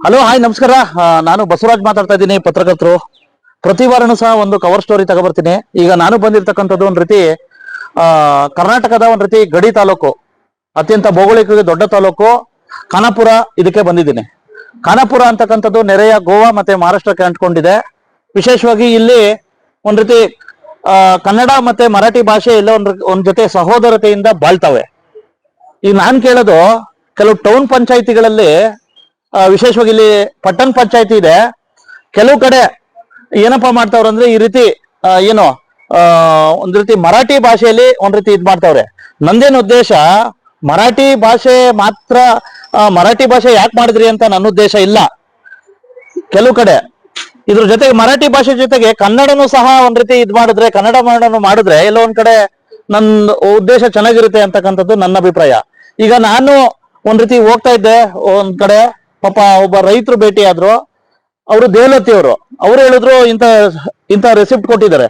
Hello hi ನಮಸ್ಕಾರ. ನಾನು ಬಸವರಾಜ್ ಮಾತಾಡ್ತಾ ಇದ್ದೀನಿ, ಪತ್ರಕರ್ತರು. ಪ್ರತಿ ವಾರನೂ ಸಹ ಒಂದು ಕವರ್ ಸ್ಟೋರಿ ತಗೊಬರ್ತೀನಿ. ಈಗ ನಾನು ಬಂದಿರ್ತಕ್ಕಂಥದ್ದು ಒಂದ್ ರೀತಿ ಕರ್ನಾಟಕದ ಒಂದ್ ರೀತಿ ಗಡಿ ತಾಲೂಕು, ಅತ್ಯಂತ ಭೌಗೋಳಿಕವಾಗಿ ದೊಡ್ಡ ತಾಲೂಕು ಖಾನಾಪುರ. ಇದಕ್ಕೆ ಬಂದಿದ್ದೀನಿ. ಖಾನಾಪುರ ಅಂತಕ್ಕಂಥದ್ದು ನೆರೆಯ ಗೋವಾ ಮತ್ತೆ ಮಹಾರಾಷ್ಟ್ರಕ್ಕೆ ಅಂಟ್ಕೊಂಡಿದೆ. ವಿಶೇಷವಾಗಿ ಇಲ್ಲಿ ಒಂದ್ ರೀತಿ ಕನ್ನಡ ಮತ್ತೆ ಮರಾಠಿ ಭಾಷೆ ಎಲ್ಲ ಒಂದ್ ಜೊತೆ ಸಹೋದರತೆಯಿಂದ ಬಾಳ್ತವೆ. ಈಗ ನಾನ್ ಕೇಳೋದು, ಕೆಲವು ಟೌನ್ ಪಂಚಾಯಿತಿಗಳಲ್ಲಿ, ವಿಶೇಷವಾಗಿ ಇಲ್ಲಿ ಪಟ್ಟಣ ಪಂಚಾಯತಿ ಇದೆ, ಕೆಲವು ಕಡೆ ಏನಪ್ಪಾ ಮಾಡ್ತಾವ್ರ ಅಂದ್ರೆ ಈ ರೀತಿ ಏನು ಒಂದ್ ರೀತಿ ಮರಾಠಿ ಭಾಷೆಯಲ್ಲಿ ಒಂದ್ ರೀತಿ ಇದ್ ಮಾಡ್ತಾವ್ರೆ. ನಂದೇನು ಉದ್ದೇಶ, ಮರಾಠಿ ಭಾಷೆ ಮಾತ್ರ ಮರಾಠಿ ಭಾಷೆ ಯಾಕೆ ಮಾಡಿದ್ರಿ ಅಂತ ನನ್ನ ಉದ್ದೇಶ ಇಲ್ಲ. ಕೆಲವು ಕಡೆ ಇದ್ರ ಜೊತೆಗೆ ಮರಾಠಿ ಭಾಷೆ ಜೊತೆಗೆ ಕನ್ನಡನು ಸಹ ಒಂದ್ ರೀತಿ ಇದ್ ಮಾಡಿದ್ರೆ, ಕನ್ನಡ ಮಾಡಿದ್ರೆ ಎಲ್ಲೋ ಒಂದ್ ಕಡೆ ನನ್ನ ಉದ್ದೇಶ ಚೆನ್ನಾಗಿರುತ್ತೆ ಅಂತಕ್ಕಂಥದ್ದು ನನ್ನ ಅಭಿಪ್ರಾಯ. ಈಗ ನಾನು ಒಂದ್ ರೀತಿ ಹೋಗ್ತಾ ಇದ್ದೆ ಒಂದ್ ಕಡೆ, ಪಾಪ ಒಬ್ಬ ರೈತರು ಭೇಟಿ ಆದ್ರು. ಅವರು ದೇವಲತ್ತಿ ಅವ್ರು ಹೇಳಿದ್ರು ಇಂತ ರೆಸಿಪ್ಟ್ ಕೊಟ್ಟಿದ್ದಾರೆ.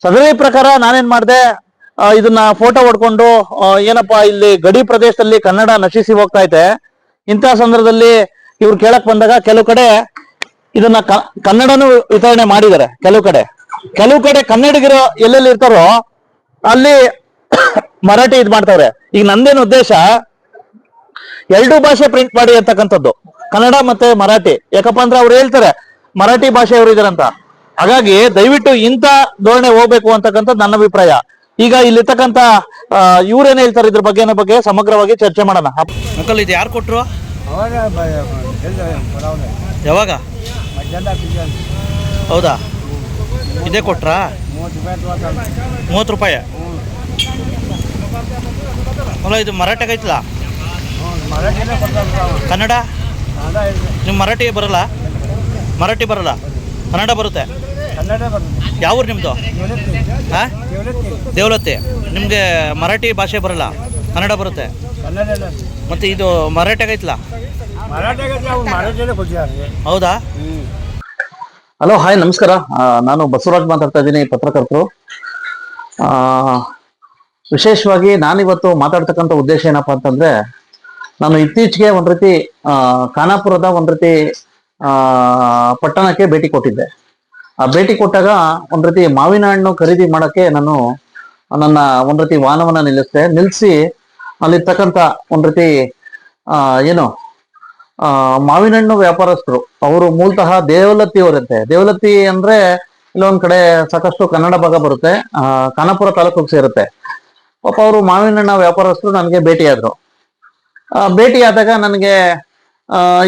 ಸದರಿ ಪ್ರಕಾರ ನಾನೇನ್ ಮಾಡಿದೆ, ಇದನ್ನ ಫೋಟೋ ಹೊಡ್ಕೊಂಡು ಏನಪ್ಪಾ ಇಲ್ಲಿ ಗಡಿ ಪ್ರದೇಶದಲ್ಲಿ ಕನ್ನಡ ನಶಿಸಿ ಹೋಗ್ತಾ ಐತೆ, ಇಂತಹ ಸಂದರ್ಭದಲ್ಲಿ ಇವ್ರು ಕೇಳಕ್ ಬಂದಾಗ ಕೆಲವು ಕಡೆ ಇದನ್ನ ಕನ್ನಡನು ವಿತರಣೆ ಮಾಡಿದ್ದಾರೆ. ಕೆಲವು ಕಡೆ ಕನ್ನಡಿಗರು ಎಲ್ಲೆಲ್ಲಿ ಇರ್ತಾರೋ ಅಲ್ಲಿ ಮರಾಠಿ ಇದ್ ಮಾಡ್ತಾವ್ರೆ. ಈಗ ನಂದೇನು ಉದ್ದೇಶ, ಎರಡೂ ಭಾಷೆ ಪ್ರಿಂಟ್ ಮಾಡಿ ಅಂತಕ್ಕಂಥದ್ದು, ಕನ್ನಡ ಮತ್ತೆ ಮರಾಠಿ. ಯಾಕಪ್ಪ ಅಂದ್ರೆ ಅವ್ರು ಹೇಳ್ತಾರೆ ಮರಾಠಿ ಭಾಷೆಯವರು ಇದಾರಂತ. ಹಾಗಾಗಿ ದಯವಿಟ್ಟು ಇಂಥ ಧೋರಣೆ ಹೋಗ್ಬೇಕು ಅಂತಕ್ಕಂಥದ್ದು ನನ್ನ ಅಭಿಪ್ರಾಯ. ಈಗ ಇಲ್ಲಿರ್ತಕ್ಕಂಥ ಇವ್ರೇನ್ ಹೇಳ್ತಾರೆ ಇದ್ರ ಬಗ್ಗೆ ಸಮಗ್ರವಾಗಿ ಚರ್ಚೆ ಮಾಡೋಣ. ಅಂಕಲ್, ಇದು ಯಾರು ಕೊಟ್ರು? ಯಾವಾಗ? ಹೌದಾ, ಇದೇ ಕೊಟ್ರಾ? 30 ರೂಪಾಯಿ. ಅಲ್ಲ, ಇದು ಮರಾಠಿಗೆ ಐತಲ್ಲ, ಕನ್ನಡ ನಿಮ್ಮ ಮರಾಠಿ ಬರಲ್ಲ? ಕನ್ನಡ ಬರುತ್ತೆ. ಯಾವ ಊರು ನಿಮ್ಮದು? ಹಾಂ, ದೇವಲತ್ತಿ. ನಿಮಗೆ ಮರಾಠಿ ಭಾಷೆ ಬರಲ್ಲ, ಕನ್ನಡ ಬರುತ್ತೆ. ಮತ್ತು ಇದು ಮರಾಠಿಗೆ ಐತಲ್ಲ? ಹೌದಾ? ಹಲೋ ಹಾಯ್ ನಮಸ್ಕಾರ. ನಾನು ಬಸವರಾಜ್ ಮಾತಾಡ್ತಾ ಇದ್ದೀನಿ, ಪತ್ರಕರ್ತರು. ವಿಶೇಷವಾಗಿ ನಾನಿವತ್ತು ಮಾತಾಡ್ತಕ್ಕಂಥ ಉದ್ದೇಶ ಏನಪ್ಪಾ ಅಂತಂದ್ರೆ, ನಾನು ಇತ್ತೀಚೆಗೆ ಒಂದ್ ರೀತಿ ಖಾನಾಪುರದ ಒಂದ್ ರೀತಿ ಪಟ್ಟಣಕ್ಕೆ ಭೇಟಿ ಕೊಟ್ಟಿದ್ದೆ. ಆ ಭೇಟಿ ಕೊಟ್ಟಾಗ ಒಂದ್ ರೀತಿ ಮಾವಿನ ಹಣ್ಣು ಖರೀದಿ ಮಾಡಕ್ಕೆ ನಾನು ನನ್ನ ಒಂದ್ ರೀತಿ ವಾಹನವನ್ನ ನಿಲ್ಲಿಸಿ ಅಲ್ಲಿರ್ತಕ್ಕಂಥ ಒಂದ್ ರೀತಿ ಏನು ಮಾವಿನ ಹಣ್ಣು ವ್ಯಾಪಾರಸ್ಥರು, ಅವರು ಮೂಲತಃ ದೇವಲತ್ತಿಯವರಂತೆ. ದೇವಲತ್ತಿ ಅಂದ್ರೆ ಇಲ್ಲೊಂದ್ ಕಡೆ ಸಾಕಷ್ಟು ಕನ್ನಡ ಭಾಗ ಬರುತ್ತೆ, ಖಾನಾಪುರ ತಾಲೂಕಿಗೆ ಸೇರುತ್ತೆ. ಪಾಪ ಅವರು ಮಾವಿನ ಹಣ್ಣ ವ್ಯಾಪಾರಸ್ಥರು ನನಗೆ ಭೇಟಿಯಾದ್ರು. ಭೇಟಿ ಆದಾಗ ನನಗೆ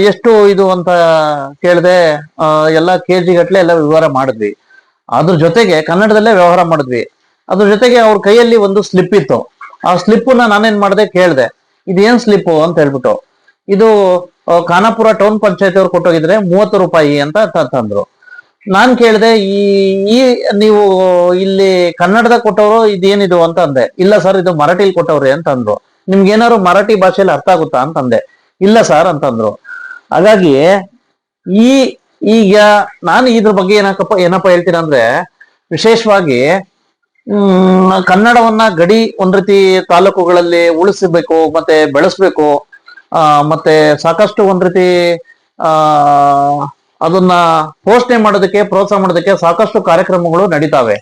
ಎಷ್ಟು ಇದು ಅಂತ ಕೇಳಿದೆ. ಎಲ್ಲ ಕೆಜಿ ಗಟ್ಲೆ ಎಲ್ಲ ವ್ಯವಹಾರ ಮಾಡಿದ್ವಿ. ಅದ್ರ ಜೊತೆಗೆ ಕನ್ನಡದಲ್ಲೇ ವ್ಯವಹಾರ ಮಾಡಿದ್ವಿ. ಅದ್ರ ಜೊತೆಗೆ ಅವ್ರ ಕೈಯಲ್ಲಿ ಒಂದು ಸ್ಲಿಪ್ ಇತ್ತು. ಆ ಸ್ಲಿಪ್ಪನ್ನ ನಾನೇನ್ ಮಾಡಿದೆ, ಕೇಳಿದೆ ಇದೇನ್ ಸ್ಲಿಪ್ಪು ಅಂತ ಹೇಳ್ಬಿಟ್ಟು. ಇದು ಖಾನಾಪುರ ಟೌನ್ ಪಂಚಾಯತಿ ಅವ್ರು ಕೊಟ್ಟೋಗಿದ್ರೆ 30 ರೂಪಾಯಿ ಅಂತ ತಂದ್ರು. ನಾನ್ ಕೇಳಿದೆ, ಈ ನೀವು ಇಲ್ಲಿ ಕನ್ನಡದ ಕೊಟ್ಟವರು ಇದೇನಿದು ಅಂತ ಅಂದೆ. ಇಲ್ಲ ಸರ್, ಇದು ಮರಾಠಿಲಿ ಕೊಟ್ಟವ್ರಿ ಅಂತ ಅಂದ್ರು. ನಿಮ್ಗೆ ಏನಾದ್ರು ಮರಾಠಿ ಭಾಷೆಯಲ್ಲಿ ಅರ್ಥ ಆಗುತ್ತಾ ಅಂತಂದೆ. ಇಲ್ಲ ಸರ್ ಅಂತಂದ್ರು. ಹಾಗಾಗಿ ಈಗ ನಾನು ಇದ್ರ ಬಗ್ಗೆ ಏನಪ್ಪ ಹೇಳ್ತೀನಿ ಅಂದ್ರೆ, ವಿಶೇಷವಾಗಿ ಕನ್ನಡವನ್ನ ಗಡಿ ಒಂದ್ ರೀತಿ ತಾಲೂಕುಗಳಲ್ಲಿ ಉಳಿಸಬೇಕು ಮತ್ತೆ ಬೆಳೆಸ್ಬೇಕು. ಮತ್ತೆ ಸಾಕಷ್ಟು ಒಂದ್ ರೀತಿ ಅದನ್ನ ಪೋಷಣೆ ಮಾಡೋದಕ್ಕೆ, ಪ್ರೋತ್ಸಾಹ ಮಾಡೋದಕ್ಕೆ ಸಾಕಷ್ಟು ಕಾರ್ಯಕ್ರಮಗಳು ನಡೀತಾವೆ.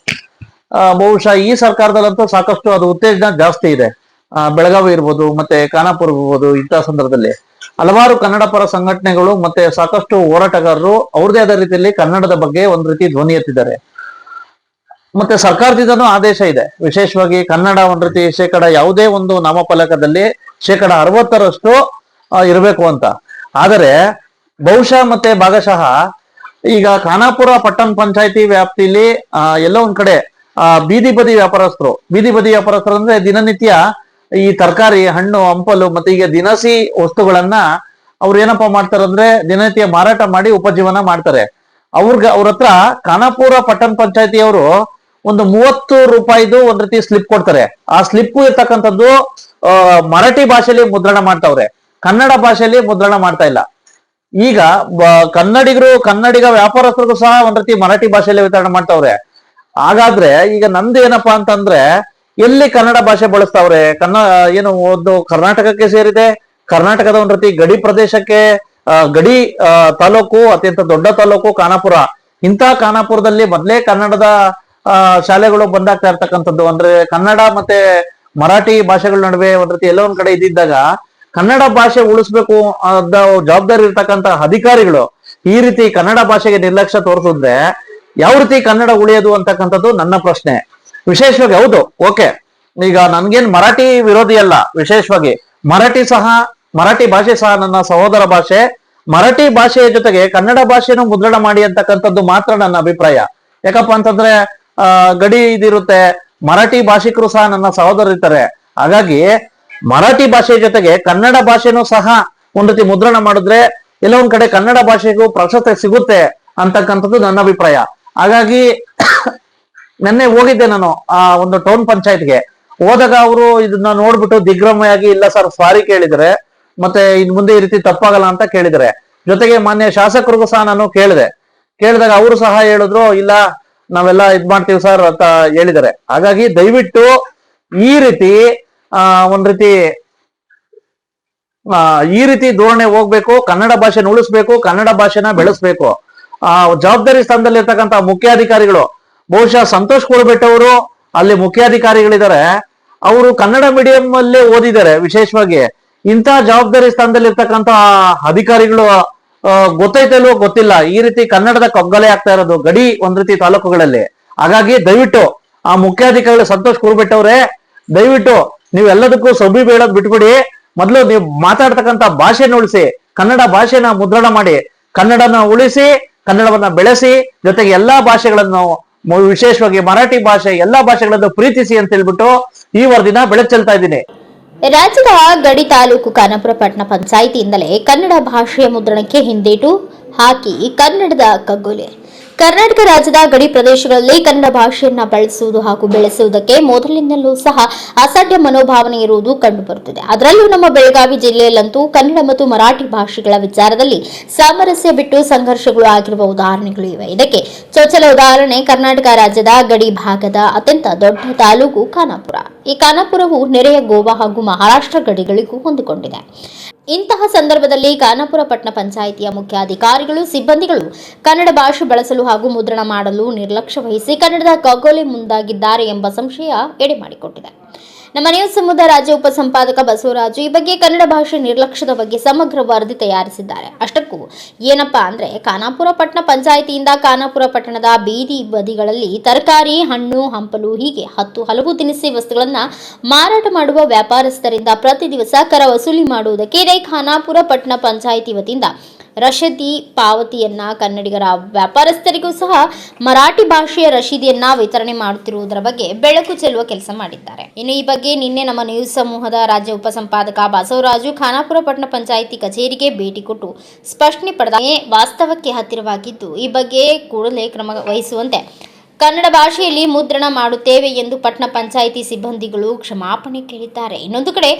ಬಹುಶಃ ಈ ಸರ್ಕಾರದಲ್ಲಂತೂ ಸಾಕಷ್ಟು ಅದು ಉತ್ತೇಜನ ಜಾಸ್ತಿ ಇದೆ. ಬೆಳಗಾವಿ ಇರ್ಬೋದು, ಮತ್ತೆ ಖಾನಾಪುರ ಇರ್ಬೋದು. ಇಂತಹ ಸಂದರ್ಭದಲ್ಲಿ ಹಲವಾರು ಕನ್ನಡ ಪರ ಸಂಘಟನೆಗಳು ಮತ್ತೆ ಸಾಕಷ್ಟು ಹೋರಾಟಗಾರರು ಅವ್ರದೇ ಆದ ರೀತಿಯಲ್ಲಿ ಕನ್ನಡದ ಬಗ್ಗೆ ಒಂದ್ ರೀತಿ ಧ್ವನಿ ಎತ್ತಿದ್ದಾರೆ. ಮತ್ತೆ ಸರ್ಕಾರದಿಂದನೂ ಆದೇಶ ಇದೆ, ವಿಶೇಷವಾಗಿ ಕನ್ನಡ ಒಂದ್ ರೀತಿ ಯಾವುದೇ ಒಂದು ನಾಮಫಲಕದಲ್ಲಿ 60% ಇರಬೇಕು ಅಂತ. ಆದರೆ ಬಹುಶಃ ಮತ್ತೆ ಭಾಗಶಃ ಈಗ ಖಾನಾಪುರ ಪಟ್ಟಣ ಪಂಚಾಯತಿ ವ್ಯಾಪ್ತಿಲಿ ಎಲ್ಲೋ ಒಂದ್ ಕಡೆ ಬೀದಿ ಬದಿ ವ್ಯಾಪಾರಸ್ಥರು ಅಂದ್ರೆ ದಿನನಿತ್ಯ ಈ ತರಕಾರಿ, ಹಣ್ಣು, ಹಂಪಲು ಮತ್ತೆ ಈಗ ದಿನಸಿ ವಸ್ತುಗಳನ್ನ ಅವ್ರು ಏನಪ್ಪಾ ಮಾಡ್ತಾರಂದ್ರೆ ದಿನನಿತ್ಯ ಮಾರಾಟ ಮಾಡಿ ಉಪಜೀವನ ಮಾಡ್ತಾರೆ. ಅವ್ರ ಹತ್ರ ಖಾನಾಪುರ ಪಟ್ಟಣ ಪಂಚಾಯತಿಯವರು ಒಂದು 30 ರೂಪಾಯಿದು ಒಂದ್ ರೀತಿ ಸ್ಲಿಪ್ ಕೊಡ್ತಾರೆ. ಆ ಸ್ಲಿಪ್ ಇರ್ತಕ್ಕಂಥದ್ದು ಮರಾಠಿ ಭಾಷೆಯಲ್ಲಿ ಮುದ್ರಣ ಮಾಡ್ತಾವ್ರೆ, ಕನ್ನಡ ಭಾಷೆಯಲ್ಲಿ ಮುದ್ರಣ ಮಾಡ್ತಾ ಇಲ್ಲ. ಈಗ ಕನ್ನಡಿಗ ವ್ಯಾಪಾರಸ್ಥರಿಗೂ ಸಹ ಒಂದ್ ರೀತಿ ಮರಾಠಿ ಭಾಷೆಯಲ್ಲಿ ವಿತರಣೆ ಮಾಡ್ತಾವ್ರೆ. ಹಾಗಾದ್ರೆ ಈಗ ನಂದು ಏನಪ್ಪಾ ಅಂತಂದ್ರೆ, ಎಲ್ಲಿ ಕನ್ನಡ ಭಾಷೆ ಬಳಸ್ತಾವ್ರೆ? ಏನು ಒಂದು ಕರ್ನಾಟಕಕ್ಕೆ ಸೇರಿದೆ, ಕರ್ನಾಟಕದ ಒಂದ್ ರೀತಿ ಗಡಿ ಪ್ರದೇಶಕ್ಕೆ ಗಡಿ ತಾಲೂಕು, ಅತ್ಯಂತ ದೊಡ್ಡ ತಾಲೂಕು ಖಾನಾಪುರ. ಇಂಥ ಖಾನಾಪುರದಲ್ಲಿ ಮೊದಲೇ ಕನ್ನಡದ ಶಾಲೆಗಳು ಬಂದಾಗ್ತಾ ಇರ್ತಕ್ಕಂಥದ್ದು. ಅಂದ್ರೆ ಕನ್ನಡ ಮತ್ತೆ ಮರಾಠಿ ಭಾಷೆಗಳ ನಡುವೆ ಒಂದ್ ರೀತಿ ಎಲ್ಲೋ ಒಂದ್ ಕಡೆ ಇದ್ದಿದ್ದಾಗ ಕನ್ನಡ ಭಾಷೆ ಉಳಿಸ್ಬೇಕು ಅದ ಜವಾಬ್ದಾರಿ ಇರ್ತಕ್ಕಂಥ ಅಧಿಕಾರಿಗಳು ಈ ರೀತಿ ಕನ್ನಡ ಭಾಷೆಗೆ ನಿರ್ಲಕ್ಷ್ಯ ತೋರಿಸಿದ್ರೆ ಯಾವ ರೀತಿ ಕನ್ನಡ ಉಳಿಯೋದು ಅಂತಕ್ಕಂಥದ್ದು ನನ್ನ ಪ್ರಶ್ನೆ. ವಿಶೇಷವಾಗಿ ಹೌದು, ಓಕೆ, ಈಗ ನನ್ಗೇನ್ ಮರಾಠಿ ವಿರೋಧಿ ಅಲ್ಲ. ವಿಶೇಷವಾಗಿ ಮರಾಠಿ ಭಾಷೆ ಸಹ ನನ್ನ ಸಹೋದರ ಭಾಷೆ. ಮರಾಠಿ ಭಾಷೆಯ ಜೊತೆಗೆ ಕನ್ನಡ ಭಾಷೆನೂ ಮುದ್ರಣ ಮಾಡಿ ಅಂತಕ್ಕಂಥದ್ದು ಮಾತ್ರ ನನ್ನ ಅಭಿಪ್ರಾಯ. ಯಾಕಪ್ಪ ಅಂತಂದ್ರೆ ಗಡಿ ಇದಿರುತ್ತೆ, ಮರಾಠಿ ಭಾಷಿಕರು ಸಹ ನನ್ನ ಸಹೋದರರು ಇರ್ತಾರೆ. ಹಾಗಾಗಿ ಮರಾಠಿ ಭಾಷೆಯ ಜೊತೆಗೆ ಕನ್ನಡ ಭಾಷೆನೂ ಸಹ ಒಂದ್ ರೀತಿ ಮುದ್ರಣ ಮಾಡಿದ್ರೆ ಎಲ್ಲ ಒಂದ್ ಕಡೆ ಕನ್ನಡ ಭಾಷೆಗೂ ಪ್ರಾಶಸ್ತ್ಯ ಸಿಗುತ್ತೆ ಅಂತಕ್ಕಂಥದ್ದು ನನ್ನ ಅಭಿಪ್ರಾಯ. ಹಾಗಾಗಿ ನೆನ್ನೆ ಹೋಗಿದ್ದೆ ನಾನು ಆ ಒಂದು ಟೌನ್ ಪಂಚಾಯತ್ಗೆ. ಹೋದಾಗ ಅವರು ಇದನ್ನ ನೋಡ್ಬಿಟ್ಟು ದಿಗ್ಭ್ರಮೆಯಾಗಿ ಇಲ್ಲ ಸರ್ ಸಾರಿ ಕೇಳಿದ್ರೆ, ಮತ್ತೆ ಇನ್ ಮುಂದೆ ಈ ರೀತಿ ತಪ್ಪಾಗಲ್ಲ ಅಂತ ಕೇಳಿದರೆ. ಜೊತೆಗೆ ಮಾನ್ಯ ಶಾಸಕರಿಗೂ ಸಹ ನಾನು ಕೇಳಿದಾಗ ಅವರು ಸಹ ಹೇಳಿದ್ರು ಇಲ್ಲ ನಾವೆಲ್ಲ ಇದ್ ಮಾಡ್ತೀವಿ ಸರ್ ಅಂತ ಹೇಳಿದ್ದಾರೆ. ಹಾಗಾಗಿ ದಯವಿಟ್ಟು ಈ ರೀತಿ ಈ ರೀತಿ ಧೋರಣೆ ಹೋಗ್ಬೇಕು. ಕನ್ನಡ ಭಾಷೆನ ಉಳಿಸ್ಬೇಕು, ಕನ್ನಡ ಭಾಷೆನ ಬೆಳೆಸ್ಬೇಕು. ಜವಾಬ್ದಾರಿ ಸ್ಥಾನದಲ್ಲಿ ಇರ್ತಕ್ಕಂಥ ಮುಖ್ಯಾಧಿಕಾರಿಗಳು, ಬಹುಶಃ ಸಂತೋಷ್ ಕುಳಬೆಟ್ ಅವರು ಅಲ್ಲಿ ಮುಖ್ಯಾಧಿಕಾರಿಗಳಿದ್ದಾರೆ, ಅವರು ಕನ್ನಡ ಮೀಡಿಯಂ ಅಲ್ಲೇ ಓದಿದ್ದಾರೆ. ವಿಶೇಷವಾಗಿ ಇಂಥ ಜವಾಬ್ದಾರಿ ಸ್ಥಾನದಲ್ಲಿ ಇರ್ತಕ್ಕಂಥ ಅಧಿಕಾರಿಗಳು ಗೊತ್ತೈತಲ್ವೋ ಗೊತ್ತಿಲ್ಲ, ಈ ರೀತಿ ಕನ್ನಡದ ಕಗ್ಗಲೆ ಆಗ್ತಾ ಇರೋದು ಗಡಿ ಒಂದ್ ರೀತಿ ತಾಲೂಕುಗಳಲ್ಲಿ. ಹಾಗಾಗಿ ದಯವಿಟ್ಟು ಆ ಮುಖ್ಯಾಧಿಕಾರಿಗಳು ಸಂತೋಷ್ ಕುಳಬೆಟ್ ಅವರೇ, ದಯವಿಟ್ಟು ನೀವೆಲ್ಲದಕ್ಕೂ ಸೊಬ್ಬಿ ಬೀಳೋದ್ ಬಿಟ್ಬಿಡಿ. ಮೊದಲು ನೀವು ಮಾತಾಡ್ತಕ್ಕಂಥ ಭಾಷೆನ ಉಳಿಸಿ, ಕನ್ನಡ ಭಾಷೆನ ಮುದ್ರಣ ಮಾಡಿ, ಕನ್ನಡನ ಉಳಿಸಿ, ಕನ್ನಡವನ್ನ ಬೆಳೆಸಿ, ಜೊತೆಗೆ ಎಲ್ಲಾ ಭಾಷೆಗಳನ್ನು ವಿಶೇಷವಾಗಿ ಮರಾಠಿ ಭಾಷೆ ಎಲ್ಲಾ ಭಾಷೆಗಳನ್ನು ಪ್ರೀತಿಸಿ ಅಂತ ಹೇಳ್ಬಿಟ್ಟು ಈ ವರದಿನ ಬೆಳಕು ಚೆಲ್ತಾ ಇದ್ದೀನಿ. ರಾಜ್ಯದ ಗಡಿ ತಾಲೂಕು ಖಾನಾಪುರ ಪಟ್ಟಣ ಪಂಚಾಯಿತಿಯಿಂದಲೇ ಕನ್ನಡ ಭಾಷೆಯ ಮುದ್ರಣಕ್ಕೆ ಹಿಂದೇಟು ಹಾಕಿ ಕನ್ನಡದ ಕಗ್ಗೊಲೆ. ಕರ್ನಾಟಕ ರಾಜ್ಯದ ಗಡಿ ಪ್ರದೇಶಗಳಲ್ಲಿ ಕನ್ನಡ ಭಾಷೆಯನ್ನ ಬಳಸುವುದು ಹಾಗೂ ಬೆಳೆಸುವುದಕ್ಕೆ ಮೊದಲಿನಿಂದಲೂ ಸಹ ಅಸಾಧ್ಯ ಮನೋಭಾವನೆ ಇರುವುದು ಕಂಡುಬರುತ್ತಿದೆ. ಅದರಲ್ಲೂ ನಮ್ಮ ಬೆಳಗಾವಿ ಜಿಲ್ಲೆಯಲ್ಲಂತೂ ಕನ್ನಡ ಮತ್ತು ಮರಾಠಿ ಭಾಷೆಗಳ ವಿಚಾರದಲ್ಲಿ ಸಾಮರಸ್ಯ ಬಿಟ್ಟು ಸಂಘರ್ಷಗಳು ಆಗಿರುವ ಉದಾಹರಣೆಗಳು ಇವೆ. ಇದಕ್ಕೆ ಚೊಚ್ಚಲ ಉದಾಹರಣೆ ಕರ್ನಾಟಕ ರಾಜ್ಯದ ಗಡಿ ಭಾಗದ ಅತ್ಯಂತ ದೊಡ್ಡ ತಾಲೂಕು ಖಾನಾಪುರ. ಈ ಖಾನಾಪುರವು ನೆರೆಯ ಗೋವಾ ಹಾಗೂ ಮಹಾರಾಷ್ಟ್ರ ಗಡಿಗಳಿಗೂ ಹೊಂದಿಕೊಂಡಿದೆ. ಇಂತಹ ಸಂದರ್ಭದಲ್ಲಿ ಖಾನಾಪುರ ಪಟ್ಟಣ ಪಂಚಾಯಿತಿಯ ಮುಖ್ಯಾಧಿಕಾರಿಗಳು, ಸಿಬ್ಬಂದಿಗಳು ಕನ್ನಡ ಭಾಷೆ ಬಳಸಲು ಹಾಗೂ ಮುದ್ರಣ ಮಾಡಲು ನಿರ್ಲಕ್ಷ್ಯ ವಹಿಸಿ ಕನ್ನಡದ ಕಗ್ಗೊಲೆ ಮುಂದಾಗಿದ್ದಾರೆ ಎಂಬ ಸಂಶಯ ಎಡೆಮಾಡಿಕೊಟ್ಟಿದೆ. ನಮ್ಮ ನ್ಯೂಸ್ ಸಮುದಾಯ ರಾಜ್ಯ ಉಪಸಂಪಾದಕ ಬಸವರಾಜು ಈ ಬಗ್ಗೆ ಕನ್ನಡ ಭಾಷೆ ನಿರ್ಲಕ್ಷ್ಯದ ಬಗ್ಗೆ ಸಮಗ್ರ ವರದಿ ತಯಾರಿಸಿದ್ದಾರೆ. ಅಷ್ಟಕ್ಕೂ ಏನಪ್ಪಾ ಅಂದ್ರೆ ಖಾನಾಪುರ ಪಟ್ಟಣ ಪಂಚಾಯಿತಿಯಿಂದ ಖಾನಾಪುರ ಪಟ್ಟಣದ ಬೀದಿ ಬದಿಗಳಲ್ಲಿ ತರಕಾರಿ, ಹಣ್ಣು, ಹಂಪಲು ಹೀಗೆ ಹಲವು ದಿನಸಿ ವಸ್ತುಗಳನ್ನ ಮಾರಾಟ ಮಾಡುವ ವ್ಯಾಪಾರಸ್ಥರಿಂದ ಪ್ರತಿ ದಿವಸ ಕರ ವಸೂಲಿ ಮಾಡುವುದಕ್ಕೆ ಇದೇ ಖಾನಾಪುರ ಪಟ್ಟಣ ಪಂಚಾಯಿತಿ ವತಿಯಿಂದ ರಶೀದಿ ಪಾವತಿಯನ್ನ ಕನ್ನಡಿಗರ ವ್ಯಾಪಾರಸ್ಥರಿಗೂ ಸಹ ಮರಾಠಿ ಭಾಷೆಯ ರಶೀದಿಯನ್ನ ವಿತರಣೆ ಮಾಡುತ್ತಿರುವುದರ ಬಗ್ಗೆ ಬೆಳಕು ಚೆಲ್ಲುವ ಕೆಲಸ ಮಾಡಿದ್ದಾರೆ. ಇನ್ನು ಈ ಬಗ್ಗೆ ನಿನ್ನೆ ನಮ್ಮ ನ್ಯೂಸ್ ಸಮೂಹದ ರಾಜ್ಯ ಉಪಸಂಪಾದಕ ಬಸವರಾಜು ಖಾನಾಪುರ ಪಟ್ಟಣ ಪಂಚಾಯಿತಿ ಕಚೇರಿಗೆ ಭೇಟಿ ಕೊಟ್ಟು ಸ್ಪಷ್ಟನೆ ಪಡೆದ ವಾಸ್ತವಕ್ಕೆ ಹತ್ತಿರವಾಗಿದ್ದು ಈ ಬಗ್ಗೆ ಕೂಡಲೇ ಕ್ರಮ ವಹಿಸುವಂತೆ ಕನ್ನಡ ಭಾಷೆಯಲ್ಲಿ ಮುದ್ರಣ ಮಾಡುತ್ತೇವೆ ಎಂದು ಪಟ್ಟಣ ಪಂಚಾಯಿತಿ ಸಿಬ್ಬಂದಿಗಳು ಕ್ಷಮಾಪಣೆ ಕೇಳಿದ್ದಾರೆ. ಇನ್ನೊಂದು ಕಡೆ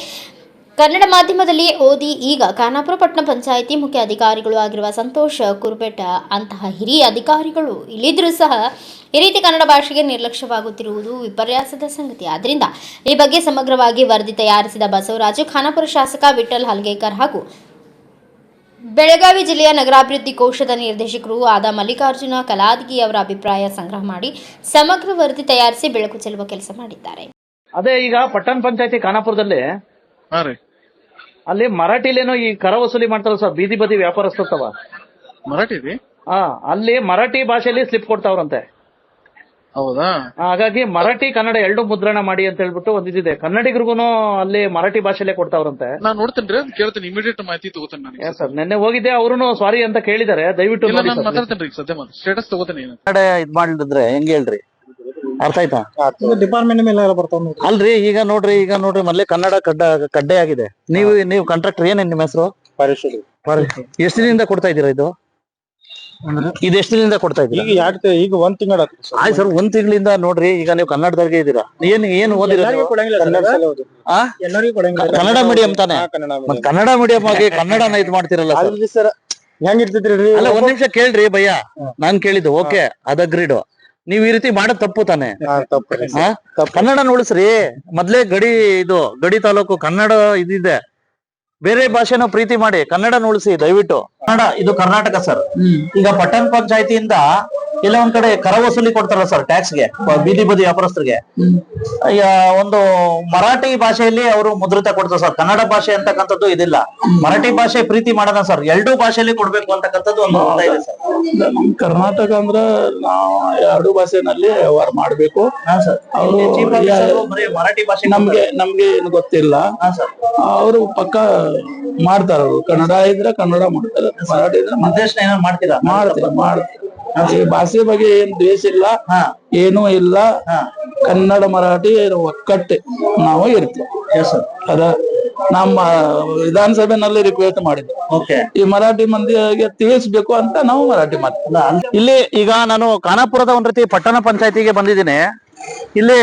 ಕನ್ನಡ ಮಾಧ್ಯಮದಲ್ಲಿ ಓದಿ ಈಗ ಖಾನಾಪುರ ಪಟ್ಟಣ ಪಂಚಾಯಿತಿ ಮುಖ್ಯ ಅಧಿಕಾರಿಗಳು ಆಗಿರುವ ಸಂತೋಷ್ ಕುರ್ಬೆಟ್ ಅಂತಹ ಹಿರಿಯ ಅಧಿಕಾರಿಗಳು ಇಲ್ಲಿದ್ದರೂ ಸಹ ಈ ರೀತಿ ಕನ್ನಡ ಭಾಷೆಗೆ ನಿರ್ಲಕ್ಷ್ಯವಾಗುತ್ತಿರುವುದು ವಿಪರ್ಯಾಸದ ಸಂಗತಿ. ಆದ್ದರಿಂದ ಈ ಬಗ್ಗೆ ಸಮಗ್ರವಾಗಿ ವರದಿ ತಯಾರಿಸಿದ ಬಸವರಾಜು ಖಾನಾಪುರ ಶಾಸಕ ವಿಠಲ್ ಹಲ್ಗೇಕರ್ ಹಾಗೂ ಬೆಳಗಾವಿ ಜಿಲ್ಲೆಯ ನಗರಾಭಿವೃದ್ಧಿ ಕೋಶದ ನಿರ್ದೇಶಕರು ಆದ ಮಲ್ಲಿಕಾರ್ಜುನ ಕಲಾದಗಿ ಅವರ ಅಭಿಪ್ರಾಯ ಸಂಗ್ರಹ ಮಾಡಿ ಸಮಗ್ರ ವರದಿ ತಯಾರಿಸಿ ಬೆಳಕು ಚೆಲ್ಲುವ ಕೆಲಸ ಮಾಡಿದ್ದಾರೆ. ಅದೇ ಈಗ ಪಟ್ಟಣ ಪಂಚಾಯತಿ ಖಾನಾಪುರದಲ್ಲಿ ಅಲ್ಲಿ ಮರಾಠಿಲೇನೋ ಈ ಕರ ವಸೂಲಿ ಮಾಡ್ತಾರಲ್ಲ ಸರ್, ಬೀದಿ ಬದಿ ವ್ಯಾಪಾರಸ್ಥವ ಮರಾಠಿ ಅಲ್ಲಿ ಮರಾಠಿ ಭಾಷೆಯಲ್ಲಿ ಸ್ಲಿಪ್ ಕೊಡ್ತಾವ್ರಂತೆ. ಹೌದಾ? ಹಾಗಾಗಿ ಮರಾಠಿ ಕನ್ನಡ ಎರಡು ಮುದ್ರಣ ಮಾಡಿ ಅಂತ ಹೇಳ್ಬಿಟ್ಟು ಒಂದಿದೆ. ಕನ್ನಡಿಗರಿಗೂ ಅಲ್ಲಿ ಮರಾಠಿ ಭಾಷೆಲ್ಲೇ ಕೊಡ್ತಾವ್ರಂತೆ. ನಾನು ನೋಡ್ತೇನೆ, ಕೇಳ್ತೇನೆ, ಇಮಿಡಿಯೇಟ್ ಮಾಹಿತಿ ತಗೋತೇನೆ ನಾನು. ಸರ್ ನೆನ್ನೆ ಹೋಗಿದ್ದೆ, ಅವರು ಸಾರಿ ಅಂತ ಕೇಳಿದ್ದಾರೆ. ದಯವಿಟ್ಟು ಮಾತಾಡ್ತೇನೆ ಸದ್ಯ ಸ್ಟೇಟಸ್ ತಗೋತೇನೆ. ಕನ್ನಡ ಇದ್ ಮಾಡಿದ್ರೆ ಹೆಂಗ್ ಹೇಳ್ರಿ, ಅರ್ಥ ಆಯ್ತಾ? ಡಿಪಾರ್ಟ್ಮೆಂಟ್ ಮೇಲೆ ಬರ್ತಾವ ಅಲ್ರಿ. ಈಗ ನೋಡ್ರಿ ಮೊದ್ಲೇ ಕನ್ನಡ ಕಡ್ಡೆ ಆಗಿದೆ. ನೀವು ಕಾಂಟ್ರಾಕ್ಟರ್ ಏನೇನ್ ನಿಮ್ಮ ಹೆಸರು? ಎಷ್ಟು ದಿನದಿಂದ ಕೊಡ್ತಾ ಇದ್ದೀರಾ ಇದು? ಎಷ್ಟು ದಿನದಿಂದ ಕೊಡ್ತಾ ಇದ್ದೀರಾ? ಈಗ ಒಂದ್ ತಿಂಗಳ ಆಯ್ತು ಸರ್, ಒಂದ್ ತಿಂಗಳಿಂದ ನೋಡ್ರಿ. ಈಗ ನೀವು ಕನ್ನಡದಾಗೆ ಇದ್ದೀರಾ, ಏನು ಓದಿರ? ಕನ್ನಡ ಮೀಡಿಯಂ ತಾನೆ? ಕನ್ನಡ ಮೀಡಿಯಂ ಆಗಿ ಕನ್ನಡನ ಇದ್ ಮಾಡ್ತಿರಲ್ಲ ಸರ್, ಹೆಂಗಿರ್ತಿದ್ರಿ? ಅಲ್ಲ, ಒಂದ್ ನಿಮಿಷ ಕೇಳ್ರಿ ಭಯ್ಯ, ನಾನ್ ಕೇಳಿದ್ದು ಓಕೆ, ಅದಗ್ರೀಡು. ನೀವ್ ಈ ರೀತಿ ಮಾಡೋದ್ ತಪ್ಪು ತಾನೆ? ಕನ್ನಡನ ಉಳಿಸ್ರಿ. ಮೊದ್ಲೇ ಗಡಿ ತಾಲೂಕು ಕನ್ನಡ ಇದಿದೆ. ಬೇರೆ ಭಾಷೆನ ಪ್ರೀತಿ ಮಾಡಿ ಕನ್ನಡನ ಉಳಿಸಿ ದಯವಿಟ್ಟು. ಕನ್ನಡ ಇದು ಕರ್ನಾಟಕ ಸರ್. ಈಗ ಪಟ್ಟಣ ಪಂಚಾಯತಿಯಿಂದ ಎಲ್ಲ ಒಂದ್ ಕಡೆ ಕರ ವಸೂಲಿ ಕೊಡ್ತಾರ ಸರ್ ಟ್ಯಾಕ್ಸ್ಗೆ, ಬೀದಿ ಬದಿ ವ್ಯಾಪಾರಸ್ಥರಿಗೆ. ಒಂದು ಮರಾಠಿ ಭಾಷೆಯಲ್ಲಿ ಅವರು ಮುದ್ರಿತ ಕೊಡ್ತಾರೆ ಸರ್. ಕನ್ನಡ ಭಾಷೆ ಅಂತಕ್ಕಂಥದ್ದು ಇದಿಲ್ಲ. ಮರಾಠಿ ಭಾಷೆ ಪ್ರೀತಿ ಮಾಡೋಣ ಸರ್, ಎರಡೂ ಭಾಷೆಯಲ್ಲಿ ಕೊಡ್ಬೇಕು ಅಂತಕ್ಕಂಥದ್ದು ಒಂದು ಒತ್ತಾಯ ಇದೆ ಸರ್. ನಮ್ ಕರ್ನಾಟಕ ಅಂದ್ರ ನಾವು ಎರಡು ಭಾಷೆನಲ್ಲಿ ವ್ಯವಹಾರ ಮಾಡ್ಬೇಕು. ಅವರು ಮರಾಠಿ ಭಾಷೆ ನಮ್ಗೆ ಏನು ಗೊತ್ತಿಲ್ಲ. ಅವರು ಪಕ್ಕ ಮಾಡ್ತಾರ. ಅವರು ಕನ್ನಡ ಇದ್ರೆ ಕನ್ನಡ ಮಾಡ್ತಾರೆ, ಮರಾಠಿ ಇದ್ರೆ ನಿರ್ದೇಶನ ಏನಾದ್ರು ಮಾಡ್ತೀರಾ? ಮಾಡ್ತಾರೆ. ಈ ಭಾಷೆ ಬಗ್ಗೆ ಏನ್ ದ್ವೇಷ ಇಲ್ಲ, ಏನೂ ಇಲ್ಲ. ಕನ್ನಡ ಮರಾಠಿ ಒಕ್ಕಟ್ಟೆ ನಾವು ಇರ್ತೀವಿ. ಅದ ನಮ್ಮ ವಿಧಾನಸಭೆನಲ್ಲಿ ರಿಕ್ವೆಸ್ಟ್ ಮಾಡಿದ್ವಿ, ಈ ಮರಾಠಿ ಮಂದಿಗೆ ತಿಳಿಸ್ಬೇಕು ಅಂತ ನಾವು ಮರಾಠಿ ಮಾತಾಡ್ತೀವಿ. ಇಲ್ಲಿ ಈಗ ನಾನು ಖಾನಾಪುರದ ಒಂದ್ ರೀತಿ ಪಟ್ಟಣ ಪಂಚಾಯತಿಗೆ ಬಂದಿದ್ದೀನಿ. ಇಲ್ಲಿ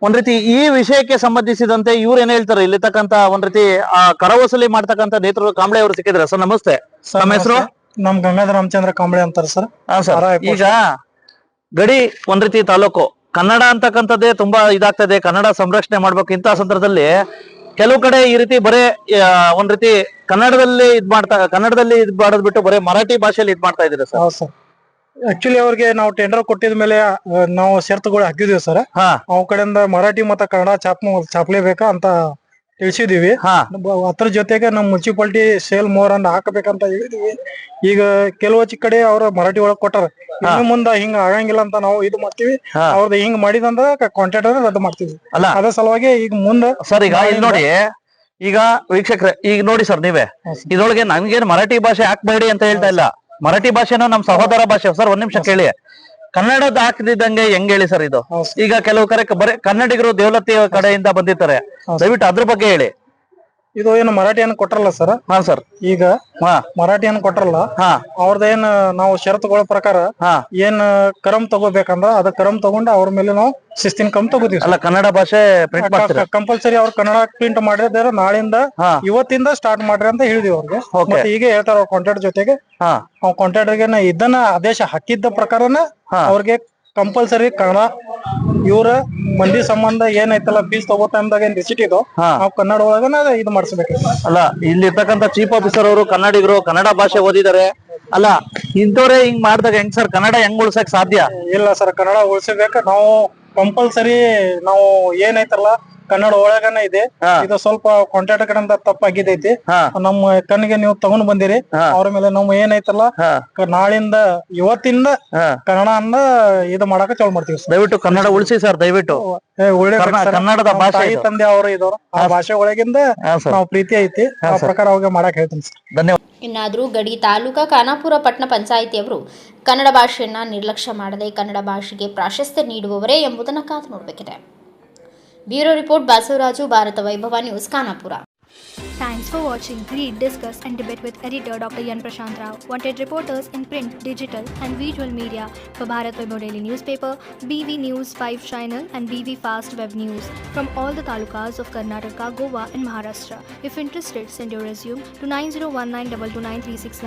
ಒಂದ್ ರೀತಿ ಈ ವಿಷಯಕ್ಕೆ ಸಂಬಂಧಿಸಿದಂತೆ ಇವ್ರು ಏನ್ ಹೇಳ್ತಾರೆ, ಇಲ್ಲಿರ್ತಕ್ಕಂತ ಒಂದ್ ರೀತಿ ಆ ಕರ ವಸೂಲಿ ಮಾಡ್ತಕ್ಕಂತ ನೇತೃತ್ವ ಕಾಂಬ್ಳೆ ಅವರು ಸಿಕ್ಕಿದ್ರೆ. ಸರ್ ನಮಸ್ತೆ, ನಮ್ಮ ಹೆಸರು? ನಮ್ ಗಂಗಾಧರ ರಾಮಚಂದ್ರ ಕಾಂಬಳೆ ಅಂತಾರ ಸರ್. ಸರ್ ಈಗ ಗಡಿ ಒಂದ್ ರೀತಿ ತಾಲೂಕು, ಕನ್ನಡ ಅಂತಕ್ಕಂಥದ್ದೇ ತುಂಬಾ ಇದಾಗ್ತದೆ, ಕನ್ನಡ ಸಂರಕ್ಷಣೆ ಮಾಡ್ಬೇಕು. ಇಂತಹ ಸಂದರ್ಭದಲ್ಲಿ ಕೆಲವು ಕಡೆ ಈ ರೀತಿ ಬರೇ ಒಂದ್ ರೀತಿ ಕನ್ನಡದಲ್ಲಿ ಇದ್ ಮಾಡೋದ್ ಬಿಟ್ಟು ಬರೇ ಮರಾಠಿ ಭಾಷೆಯಲ್ಲಿ ಇದ್ ಮಾಡ್ತಾ ಇದ್ದೀರಾ ಸರ್? ಹೌದು ಸರ್. ಆಕ್ಚುಲಿ ಅವ್ರಿಗೆ ನಾವು ಟೆಂಡರ್ ಕೊಟ್ಟಿದ ಮೇಲೆ ನಾವು ಷರತ್ತುಗಳು ಹಾಕಿದೀವಿ ಸರ್. ಅವ್ ಕಡೆಯಿಂದ ಮರಾಠಿ ಮತ್ತೆ ಕನ್ನಡ ಚಾಪ್ಲೇಬೇಕಾ ಅಂತ ತಿಳಿಸಿದೀವಿ. ಅದ್ರ ಜೊತೆಗೆ ನಮ್ ಮುನ್ಸಿಪಾಲಿಟಿ ಸೇಲ್ ಮೋರ್ ಅನ್ನ ಹಾಕಬೇಕಂತ ಹೇಳಿದೀವಿ. ಈಗ ಕೆಲವು ಕಡೆ ಅವ್ರ ಮರಾಠಿ ಒಳಗ್ ಕೊಟ್ಟಾರ. ಇನ್ನು ಮುಂದ ಹಿಂಗ ಆಗಂಗಿಲ್ಲ ಅಂತ ನಾವು ಇದು ಮಾಡ್ತೀವಿ. ಅವ್ರದ್ದು ಹಿಂಗ್ ಮಾಡಿದಂದ್ರ ಕಾಂಟ್ರಾಕ್ಟ್ ರದ್ದು ಮಾಡ್ತೀವಿ. ಅದ್ರ ಸಲುವಾಗಿ ಈಗ ಮುಂದ ಸರ್ ಈಗ ಇಲ್ಲಿ ನೋಡಿ, ಈಗ ವೀಕ್ಷಕರೇ ಈಗ ನೋಡಿ ಸರ್, ನೀವೇ ಇದ್ರೊಳಗೆ ನನ್ಗೇನ್ ಮರಾಠಿ ಭಾಷೆ ಹಾಕ್ಬೇಡಿ ಅಂತ ಹೇಳ್ತಾ ಇಲ್ಲ. ಮರಾಠಿ ಭಾಷೆನೂ ನಮ್ ಸಹೋದರ ಭಾಷೆ ಸರ್. ಒಂದ್ ನಿಮಿಷ ಕೇಳಿ, ಕನ್ನಡದ ಹಾಕದಿದ್ದಂಗೆ ಹೆಂಗ್ ಹೇಳಿ ಸರ್ ಇದು? ಈಗ ಕೆಲವು ಕಡೆ ಬರೀ ಕನ್ನಡಿಗರು ದೇವಲತ್ತಿ ಕಡೆಯಿಂದ ಬಂದಿರ್ತಾರೆ, ದಯವಿಟ್ಟು ಅದ್ರ ಬಗ್ಗೆ ಹೇಳಿ. ಇದು ಏನು ಮರಾಠಿಯನ್ನು ಕೊಟ್ರಲ್ಲ ಸರ್? ಹಾ ಸರ್. ಈಗ ಮರಾಠಿಯನ್ನು ಕೊಟ್ರಲ್ಲ, ಅವ್ರದ್ದೇನ್ ನಾವು ಷರತ್ತುಗಳ ಪ್ರಕಾರ ಏನ್ ಕ್ರಮ ತಗೋಬೇಕಂದ್ರ ಅದ ಕ್ರಮ ತಗೊಂಡು ಅವ್ರ ಮೇಲೆ ನಾವು ಶಿಸ್ತಿನ ಕ್ರಮ ತಗೋತೀವಿ. ಅಲ್ಲ, ಕನ್ನಡ ಭಾಷೆ ಕಂಪಲ್ಸರಿ ಅವ್ರ ಕನ್ನಡ ಪ್ರಿಂಟ್ ಮಾಡಿದ್ರೆ ನಾಳಿಂದ ಇವತ್ತಿಂದ ಸ್ಟಾರ್ಟ್ ಮಾಡ್ರಿ ಅಂತ ಹೇಳಿದಿವಿ ಅವ್ರಿಗೆ. ಮತ್ತೆ ಈಗ ಹೇಳ್ತಾರ ಅವ್ರ ಕಾಂಟ್ರಾಕ್ಟ್ ಜೊತೆಗೆ. ಕಾಂಟ್ರಾಕ್ಟರ್ಗೆ ಇದನ್ನ ಆದೇಶ ಹಾಕಿದ್ದ ಪ್ರಕಾರನ ಅವ್ರಿಗೆ ಕಂಪಲ್ಸರಿ ಕನ್ನಡ ಇವ್ರ ಮಂದಿ ಸಂಬಂಧ ಏನೈತಲ್ಲ ಫೀಸ್ ತಗೋ ಟೈಮ್ದಾಗ ಏನ್ ರಿಸಿಟ್ ಇದೋ ನಾವು ಕನ್ನಡ ಒಳಗನ ಇದು ಮಾಡಿಸ್ಬೇಕು. ಅಲ್ಲ, ಇಲ್ಲಿ ಇರ್ತಕ್ಕಂಥ ಚೀಫ್ ಆಫೀಸರ್ ಅವರು ಕನ್ನಡಿಗರು, ಕನ್ನಡ ಭಾಷೆ ಓದಿದ್ದಾರೆ. ಅಲ್ಲ, ಇಂಥವ್ರೆ ಹಿಂಗ್ ಮಾಡಿದಾಗ ಹೆಂಗ್ ಸರ್ ಕನ್ನಡ ಹೆಂಗ್ ಉಳ್ಸಕ್ ಸಾಧ್ಯ? ಇಲ್ಲ ಸರ್, ಕನ್ನಡ ಉಳಿಸಬೇಕ. ನಾವು ಕಂಪಲ್ಸರಿ ನಾವು ಏನೈತಲ್ಲ ಕನ್ನಡ ಒಳಗನ ಇದೆ. ಇದು ಸ್ವಲ್ಪ ಕಾಂಟ್ರಾಕ್ಟ್ ಕಡೆಯಿಂದ ತಪ್ಪಾಗಿದೈತಿ. ನಮ್ಮ ಕಣ್ಣಿಗೆ ನೀವು ತಗೊಂಡ್ ಬಂದಿರಿ. ಅವ್ರ ಮೇಲೆ ನಾವು ಏನೈತಲ್ಲ ನಾಳಿಂದ ಇವತ್ತಿಂದ ಕನ್ನಡ ಅನ್ನ ಇದು ಮಾಡಕ ಚಾಲು ಮಾಡ್ತೀವಿ. ದಯವಿಟ್ಟು ಕನ್ನಡ ಉಳಿಸಿ ಸರ್, ದಯವಿಟ್ಟು. ಕನ್ನಡದ ಭಾಷೆ ತಂದೆ ಅವರು ಇದ್ದವ್ರು, ಆ ಭಾಷೆ ಒಳಗಿಂದ ನಾವು ಪ್ರೀತಿ ಐತಿ, ಆ ಪ್ರಕಾರ ಅವಾಗ ಮಾಡಕ್ ಹೇಳ್ತೀನಿ ಸರ್. ಧನ್ಯವಾದ. ಇನ್ನಾದರೂ ಗಡಿ ತಾಲೂಕಾ ಖಾನಾಪುರ ಪಟ್ಟಣ ಪಂಚಾಯಿತಿಯವರು ಕನ್ನಡ ಭಾಷೆಯನ್ನ ನಿರ್ಲಕ್ಷ್ಯ ಮಾಡದೆ ಕನ್ನಡ ಭಾಷೆಗೆ ಪ್ರಾಶಸ್ತ್ಯ ನೀಡುವವರೇ ಎಂಬುದನ್ನು ಕಾದು ನೋಡಬೇಕಿದೆ. ಬ್ಯೂರೋ ರಿಪೋರ್ಟ್ ಬಾಸವರಾಜು, ಭಾರತ ವೈಭವ news, Khanapur. Thanks for watching. Read, discuss and debate with editor Dr. Yan Prashant Rao. Wanted reporters in print, digital and visual media for Bharat Vaibhav Daily Newspaper, BV News 5 Channel and BV Fast Web News from all the talukas of Karnataka, Goa and Maharashtra. If interested, send your resume to 9019229369.